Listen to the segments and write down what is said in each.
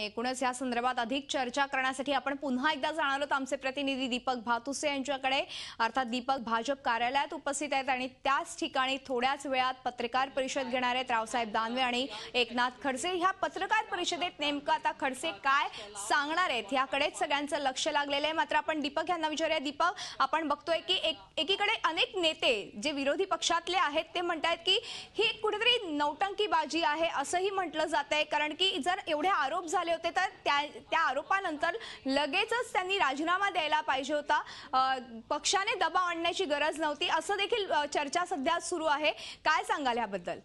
एकूणच या संदर्भात अधिक चर्चा करण्यासाठी आपण पुन्हा एकदा जाणार आहोत आमचे प्रतिनिधी दीपक भातुसे यांच्याकडे। अर्थात दीपक भाजप कार्यालयात उपस्थित आहेत आणि त्याच ठिकाणी थोड्याच वेळात पत्रकार परिषद घेणार आहेत रावसाहेब दानवे आणि एकनाथ खडसे। ह्या पत्रकार परिषदेत नेमकं आता खडसे काय सांगणार आहेत याकडेच सगळ्यांचं लक्ष लागलेलं आहे। मात्र आपण दीपक यांना विचारूया। दीपक, आपण बघतोय की एकीकडे अनेक नेते जे विरोधी पक्षातले आहेत ते म्हणतात की ही कुठेतरी नौटंकीबाजी आहे असंही म्हटलं जातंय, कारण की जर एवढे आरोप झाले होते तर त्या आरोपानंतर लगेचच त्यांनी राजीनामा द्यायला पाहिजे होता, पक्षाने दबाव आणण्याची गरज नव्हती असं देखील चर्चा सध्या सुरू आहे। काय सांगाल याबद्दल?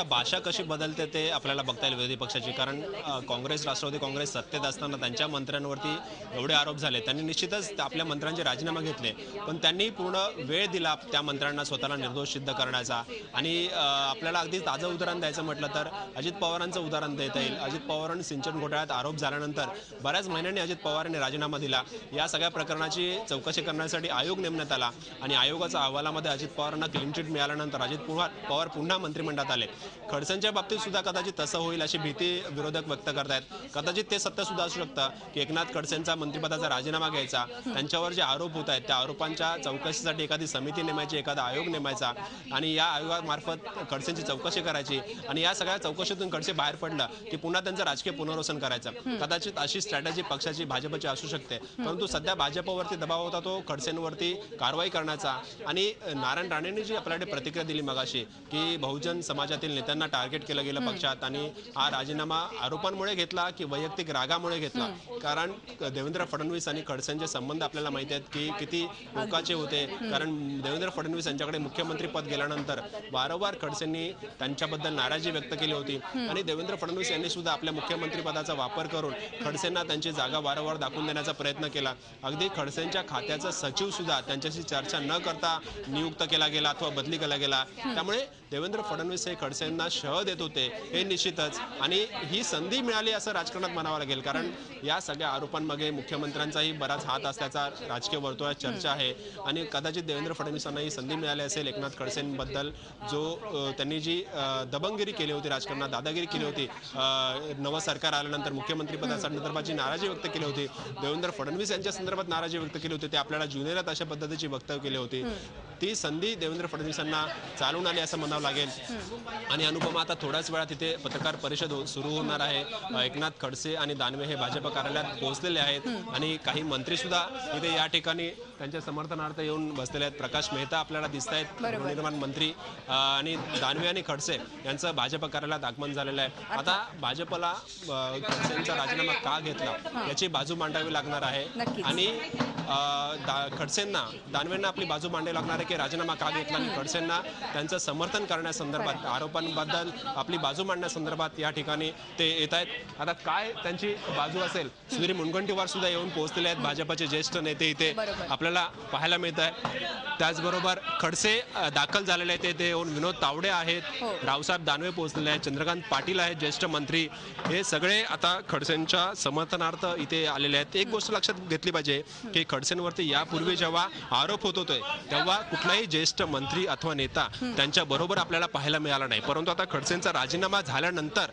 भाषा कशी बदलते ते आपल्याला बघता येईल विरोधी पक्षाची, कारण काँग्रेस राष्ट्रवादी काँग्रेस सत्तेत असताना त्यांच्या मंत्र्यांवरती एवढे आरोप झाले, त्यांनी निश्चितच आपल्या मंत्र्यांचे राजीनामा घेतले, पण त्यांनी पूर्ण वेळ दिला त्या मंत्र्यांना स्वतःला निर्दोष सिद्ध करण्याचा। आणि आपल्याला अगदी ताजं उदाहरण द्यायचं म्हटलं तर अजित पवारांचं उदाहरण देता येईल। अजित पवारांनी सिंचन घोटाळ्यात आरोप झाल्यानंतर बऱ्याच महिन्यांनी अजित पवारांनी राजीनामा दिला। या सगळ्या प्रकरणाची चौकशी करण्यासाठी आयोग नेमण्यात आला आणि आयोगाच्या अहवालामध्ये अजित पवारांना क्लीन चिट मिळाल्यानंतर अजित पवार पुन्हा मंत्रिमंडळात आले। खडसेंच्या बाबतीत सुद्धा कदाचित तसं होईल अशी भीती विरोधक व्यक्त करतायत। कदाचित ते सत्य सुद्धा असू शकतं की एकनाथ खडसेंचा मंत्रिपदाचा राजीनामा घ्यायचा, त्यांच्यावर जे आरोप होत आहेत त्या आरोपांच्या चौकशीसाठी एखादी समिती नेमायची, एखादा आयोग नेमायचा आणि या आयोगामार्फत खडसेंची चौकशी करायची आणि या सगळ्या चौकशीतून खडसे बाहेर पडलं की पुन्हा त्यांचं राजकीय पुनर्वसन करायचं। कदाचित अशी स्ट्रॅटेजी पक्षाची भाजपची असू शकते, परंतु सध्या भाजपवरती दबाव होता तो खडसेंवरती कारवाई करण्याचा। आणि नारायण राणेंनी जी आपल्याकडे प्रतिक्रिया दिली मगाशी की बहुजन समाजातील नेत्यांना टार्गेट केलं गेलं पक्षात आणि हा राजीनामा आरोपांमुळे घेतला की वैयक्तिक रागामुळे घेतला, कारण देवेंद्र फडणवीस आणि खडसेंचे संबंध आपल्याला माहिती आहेत की किती टोकाचे होते। कारण देवेंद्र फडणवीस यांच्याकडे मुख्यमंत्री पद गेल्यानंतर वारंवार खडसेंनी त्यांच्याबद्दल नाराजी व्यक्त केली होती आणि देवेंद्र फडणवीस यांनी सुद्धा आपल्या मुख्यमंत्री पदाचा वापर करून खडसेंना त्यांची जागा वारंवार दाखवून देण्याचा प्रयत्न केला। अगदी खडसेंच्या खात्याचा सचिव सुद्धा त्यांच्याशी चर्चा न करता नियुक्त केला गेला अथवा बदली केला गेला। त्यामुळे देवेंद्र फडणवीस हे खडसेंना शह देत होते हे निश्चितच, आणि ही संधी मिळाली असं राजकारणात म्हणावं लागेल, कारण या सगळ्या आरोपांमागे मुख्यमंत्र्यांचाही बराच हात असल्याचा राजकीय वर्तुळात चर्चा आहे। आणि कदाचित देवेंद्र फडणवीसांना ही संधी मिळाली असेल एकनाथ खडसेंबद्दल जो त्यांनी जी दबंगगिरी केली होती, राजकारणात दादागिरी केली होती, नवं सरकार आल्यानंतर मुख्यमंत्री पदासंदर्भाची नाराजी व्यक्त केली होती, देवेंद्र फडणवीस यांच्या संदर्भात नाराजी व्यक्त केली होती, ते आपल्याला जुनेरात अशा पद्धतीची वक्तव्य केली होती। ती संधी देवेंद्र फडणवीसांना चालून आली असं म्हणावं लागेल। आणि अनुपमा, आता थोड्याच वेळात तिथे पत्रकार परिषद सुरू होणार आहे। एकनाथ खडसे आणि दानवे हे भाजप कार्यालयात पोहोचलेले आहेत आणि काही मंत्री सुद्धा इथे या ठिकाणी त्यांच्या समर्थनार्थ येऊन बसलेले आहेत। प्रकाश मेहता आपल्याला दिसत आहेत, गृहनिर्माण मंत्री, आणि दानवे आणि खडसे यांचं भाजप कार्यालयात आगमन झालेलं आहे। आता भाजपला खडसेंचा राजीनामा का घेतला याची बाजू मांडावी लागणार आहे आणि खडसेंना, दानवेंना आपली बाजू मांडावी लागणार आहे की राजीनामा का घेतला, आणि खडसेंना त्यांचं समर्थन करण्यासंदर्भात, आरोपांबद्दल आपली बाजू मांडण्यासंदर्भात या ठिकाणी ते येत आहेत। आता काय त्यांची बाजू असेल, सुधीर मुनगंटीवार सुद्धा येऊन पोहोचलेले आहेत, भाजपचे ज्येष्ठ नेते इथे आपल्याला पाहायला मिळत आहे। त्याचबरोबर खडसे दाखल झालेले आहेत, ते येऊन विनोद तावडे आहेत, रावसाहेब दानवे पोहोचलेले आहेत, चंद्रकांत पाटील आहेत ज्येष्ठ मंत्री, हे सगळे आता खडसेंच्या समर्थनार्थ इथे आलेले आहेत। एक गोष्ट लक्षात घेतली पाहिजे की खडसेंवरती यापूर्वी जेव्हा आरोप होत होते तेव्हा कुठलाही ज्येष्ठ मंत्री अथवा नेता त्यांच्या बरोबर आपल्याला पाहायला मिळाला नाही, परंतु आता खडसेंचा राजीनामा झाल्यानंतर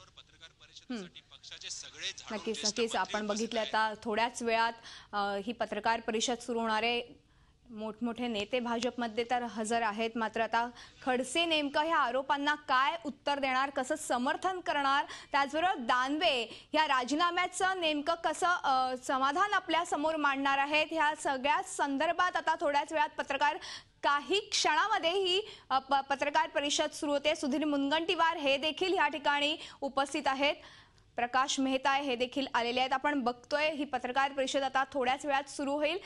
पत्रकार परिषदेसाठी पक्षाचे सगळे नक्कीच आपण बघितलं आता थोड्याच वेळात ही पत्रकार परिषद सुरू होणार आहे। मोठमोठे नेते भाजपमध्ये तर हजर आहेत, मात्र आता खडसे नेमकं ह्या आरोपांना काय उत्तर देणार, कसं समर्थन करणार, त्याचबरोबर दानवे ह्या राजीनाम्याचं नेमकं कसं समाधान आपल्या समोर मांडणार आहेत, ह्या सगळ्या संदर्भात आता थोड्याच वेळात काही क्षणामध्ये ही पत्रकार परिषद सुरू होते। सुधीर मुनगंटीवार हे देखील या ठिकाणी उपस्थित आहेत, प्रकाश मेहता हे देखील आलेले आहेत। आपण बघतोय ही पत्रकार परिषद आता थोड्याच वेळात सुरू होईल।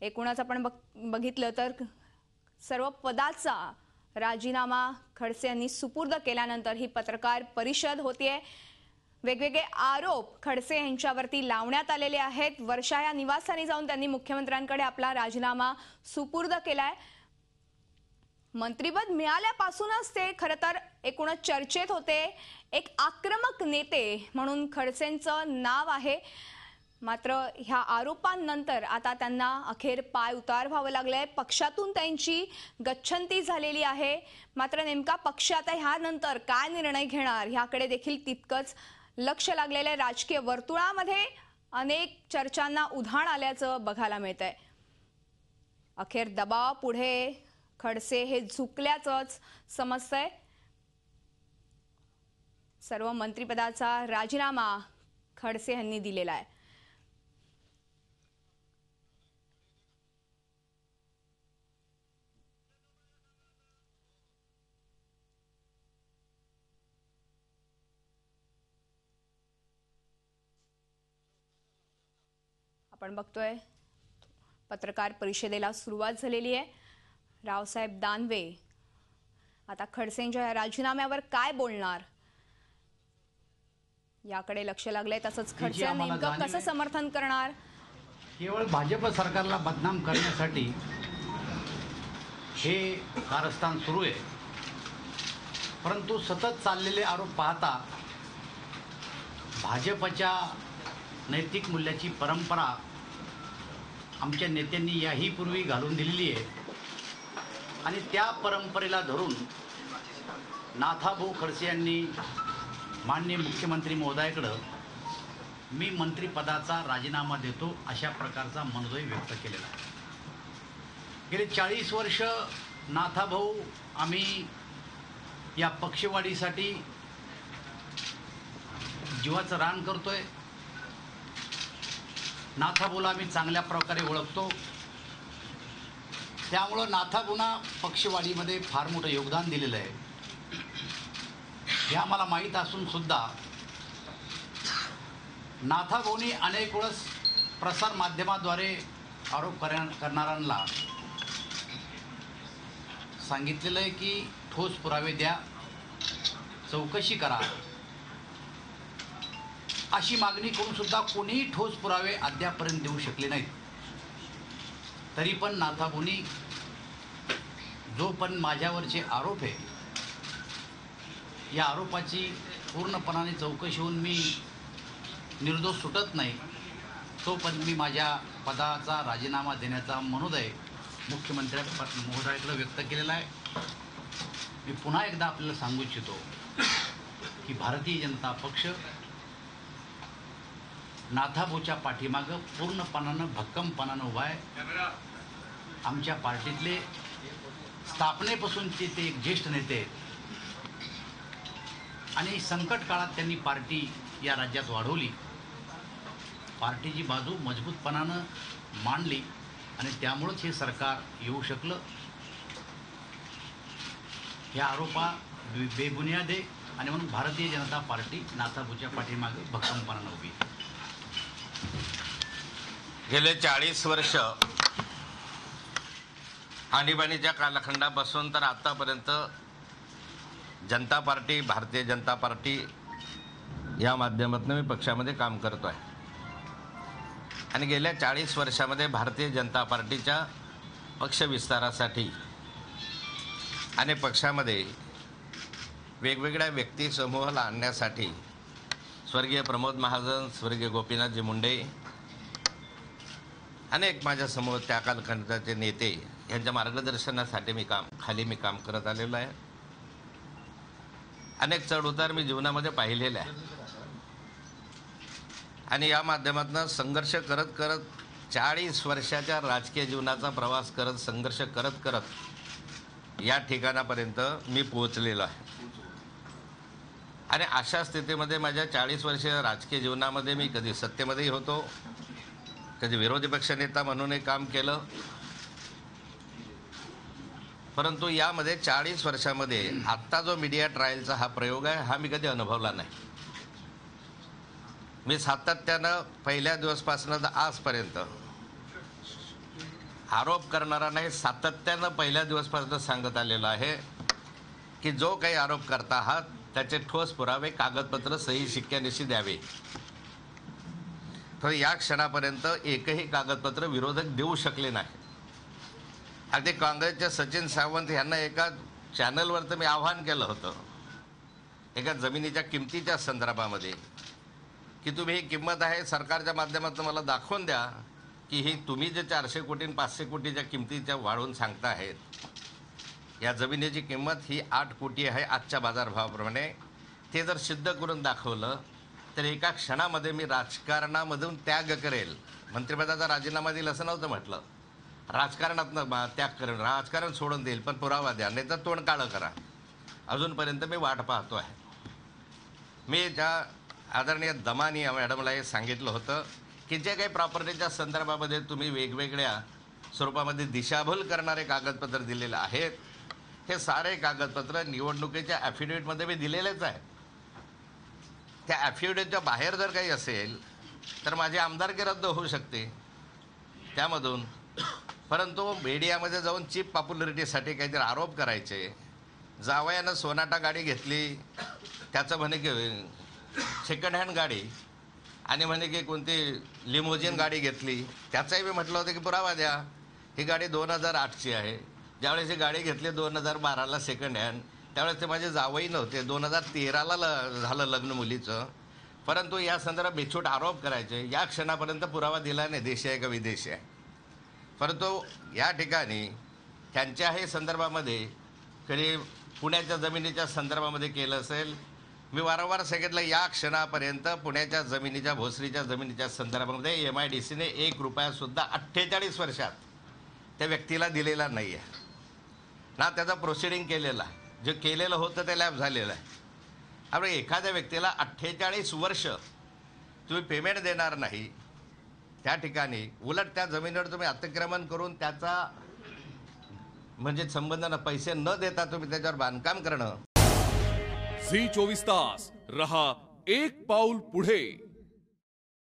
एकूणच आपण बघितलं तर सर्व पदाचा राजीनामा खडसे यांनी सुपूर्द केल्यानंतर ही पत्रकार परिषद होतीये। वेगवेगळे आरोप खडसे यांच्यावरती लावण्यात आलेले आहेत। वर्षा या निवासस्थानी जाऊन त्यांनी मुख्यमंत्र्यांकडे आपला राजीनामा सुपूर्द केलाय। मंत्रिपद मिळाल्यापासूनच ते खरं तर एकूणच चर्चेत होते। एक आक्रमक नेते म्हणून खडसेंचं नाव आहे। मात्र ह्या आरोपांनंतर आता त्यांना अखेर पाय उतार व्हावं लागलंय. पक्षातून त्यांची गच्छंती झालेली आहे. मात्र नेमका पक्ष आता ह्यानंतर काय निर्णय घेणार ह्याकडे देखील तितकंच लक्ष लागलेलं आहे. राजकीय वर्तुळामध्ये अनेक चर्चांना उधाण आल्याचं बघायला मिळतंय. अखेर दबाव पुढे खडसे हे झुकल्याचंच समजतंय. सर्व मंत्रिपदाचा राजीनामा खडसे यांनी दिलेला आहे. आपण बघतोय पत्रकार परिषदेला सुरुवात झालेली आहे. रावसाहेब दानवे आता खडसेंच्या या राजीनाम्यावर काय बोलणार याकडे लक्ष लागलंय. तसंच खडसे नेमकं कसं समर्थन करणार. केवळ भाजप सरकारला बदनाम करण्यासाठी हे कारस्थान सुरू आहे. परंतु सतत चाललेले आरोप पाहता भाजपच्या नैतिक मूल्याची परंपरा आमच्या नेत्यांनी याही पूर्वी घालून दिलेली आहे आणि त्या परंपरेला धरून नाथाभाऊ खडसे यांनी माननीय मुख्यमंत्री महोदयाकडं मी मंत्रिपदाचा राजीनामा देतो अशा प्रकारचा मनोदय व्यक्त केलेला आहे. गेले 40 वर्ष नाथाभाऊ आम्ही या पक्षवाढीसाठी जीवाचं रान करतोय. नाथाभाऊला आम्ही चांगल्या प्रकारे ओळखतो. त्यामुळं नाथाभाऊंना पक्षवाढीमध्ये फार मोठं योगदान दिलेलं आहे हे आम्हाला माहीत असून सुद्धा नाथाभाऊंनी अनेक वेळेस प्रसार माध्यमाद्वारे आरोप करणाऱ्यांना सांगितलेलं आहे की ठोस पुरावे द्या, चौकशी करा. अशी मागणी करून सुद्धा कोणीही ठोस पुरावे अद्यापर्यंत देऊ शकले नाहीत. तरी पण नाथाभाऊंनी जो पण माझ्यावरचे आरोप आहे या आरोपाची पूर्णपणाने चौकशी होऊन मी निर्दोष सुटत नाही तोपर्यंत मी माझ्या पदाचा राजीनामा देण्याचा मनोदय मुख्यमंत्री महोदयाकडे व्यक्त केलेला आहे. मी पुन्हा एकदा आपल्याला सांगू इच्छितो की भारतीय जनता पक्ष नाथाभाऊच्या पाठीमागं पूर्णपणानं भक्कमपणानं उभा आहे. आमच्या पार्टीतले स्थापनेपासूनचे ते एक ज्येष्ठ नेते आहेत आणि संकट काळात त्यांनी पार्टी या राज्यात वाढवली. पार्टीची बाजू मजबूतपणानं मांडली आणि त्यामुळंच हे सरकार येऊ शकलं. ह्या आरोपा बेबुनियाद आहे आणि म्हणून भारतीय जनता पार्टी नाथाभाऊच्या पाठीमागे भक्कमपणानं उभी आहे. गेले 40 वर्ष आणीबाणीच्या कालखंडापासून तर आतापर्यंत जनता पार्टी, भारतीय जनता पार्टी या माध्यमातून मी पक्षामध्ये काम करतो आहे आणि गेल्या 40 वर्षामध्ये भारतीय जनता पार्टीच्या पक्ष विस्तारासाठी आणि पक्षामध्ये वेगवेगळ्या व्यक्ती समूहाला आणण्यासाठी स्वर्गीय प्रमोद महाजन, स्वर्गीय गोपीनाथजी मुंडे, अनेक माझ्यासमोर त्या कालखंडाचे नेते यांच्या मार्गदर्शनासाठी मी काम करत आलेलो आहे. अनेक चढउतार मी जीवनामध्ये पाहिलेले आहे आणि या माध्यमातून संघर्ष करत करत 40 वर्षाच्या राजकीय जीवनाचा प्रवास करत संघर्ष करत करत या ठिकाणापर्यंत मी पोहोचलेलो आहे. आणि अशा स्थितीमध्ये माझ्या 40 वर्षीय राजकीय जीवनामध्ये मी कधी सत्तेमध्येही होतो, कधी विरोधी पक्षनेता म्हणूनही काम केलं. परंतु यामध्ये 40 वर्षामध्ये आत्ता जो मीडिया ट्रायलचा हा प्रयोग आहे हा मी कधी अनुभवला नाही. मी सातत्यानं पहिल्या दिवसपासून आजपर्यंत आरोप करणारा नाही, सातत्यानं पहिल्या दिवसपासून सांगत आलेलो आहे की जो काही आरोप करता आहात त्याचे ठोस पुरावे, कागदपत्र, सही शिक्क्यानिशी द्यावे. तर या क्षणापर्यंत एकही कागदपत्र विरोधक देऊ शकले नाही. अगदी काँग्रेसच्या सचिन सावंत यांना एका चॅनलवर तर मी आव्हान केलं होतं एका जमिनीच्या किमतीच्या संदर्भामध्ये की तुम्ही ही किंमत आहे सरकारच्या माध्यमातून मला दाखवून द्या की ही तुम्ही जे 400 कोटी आणि 500 कोटीच्या किमतीच्या वाढवून सांगता आहेत, या जमिनीची किंमत ही 8 कोटी आहे आजच्या बाजारभावाप्रमाणे. ते जर सिद्ध करून दाखवलं तर एका क्षणामध्ये मी राजकारणामधून त्याग करेल. मंत्रिपदाचा राजीनामा देईल असं नव्हतं म्हटलं, राजकारणातनं त्याग करेल, राजकारण सोडून देईल, पण पुरावा द्या, नाही तर तोंड काळं करा. अजूनपर्यंत मी वाट पाहतो आहे. मी त्या आदरणीय दमानी मॅडमला हे सांगितलं होतं की जे काही प्रॉपर्टीच्या संदर्भामध्ये तुम्ही वेगवेगळ्या स्वरूपामध्ये दिशाभूल करणारे कागदपत्र दिलेले आहेत, हे सारे कागदपत्र निवडणुकीच्या ॲफिडेव्हिटमध्ये मी दिलेलेच आहे. त्या ॲफिडेव्हिटच्या बाहेर जर काही असेल तर माझी आमदारकी रद्द होऊ शकते त्यामधून. परंतु मीडियामध्ये जाऊन चीप पॉप्युलरिटीसाठी काहीतरी आरोप करायचे. जावयानं सोनाटा गाडी घेतली, त्याचं म्हणे की सेकंड हँड गाडी, आणि म्हणे की कोणती लिमोजिन गाडी घेतली, त्याचाही मी म्हटलं होतं की पुरावा द्या. ही गाडी 2008ची आहे. ज्यावेळेस ही गाडी घेतली 2012ला सेकंड हँड, त्यावेळेस ते माझे जावई नव्हते. 2013ला झालं लग्न मुलीचं. परंतु या संदर्भात बेछूट आरोप करायचे. या क्षणापर्यंत पुरावा दिला नाही देशी आहे का विदेशी आहे. परंतु या ठिकाणी त्यांच्याही संदर्भामध्ये कधी पुण्याच्या जमिनीच्या संदर्भामध्ये केलं असेल. मी वारंवार सांगितलं, या क्षणापर्यंत पुण्याच्या जमिनीच्या, भोसरीच्या जमिनीच्या संदर्भामध्ये MIDCने 1 रुपयासुद्धा 48 वर्षात त्या व्यक्तीला दिलेला नाही आहे ना. त्याचं प्रोसिडिंग केलेलं आहे. जे केलेलं होतं ते लॅप झालेलं आहे. आपण एखाद्या व्यक्तीला 48 वर्ष तुम्ही पेमेंट देणार नाही, त्या ठिकाणी उलट त्या जमिनीवर तुम्ही अतिक्रमण करून त्याचा म्हणजे संबंध पैसे न देता तुम्ही त्याच्यावर बांधकाम करणं. झी 24 तास रहा एक पाऊल पुढे.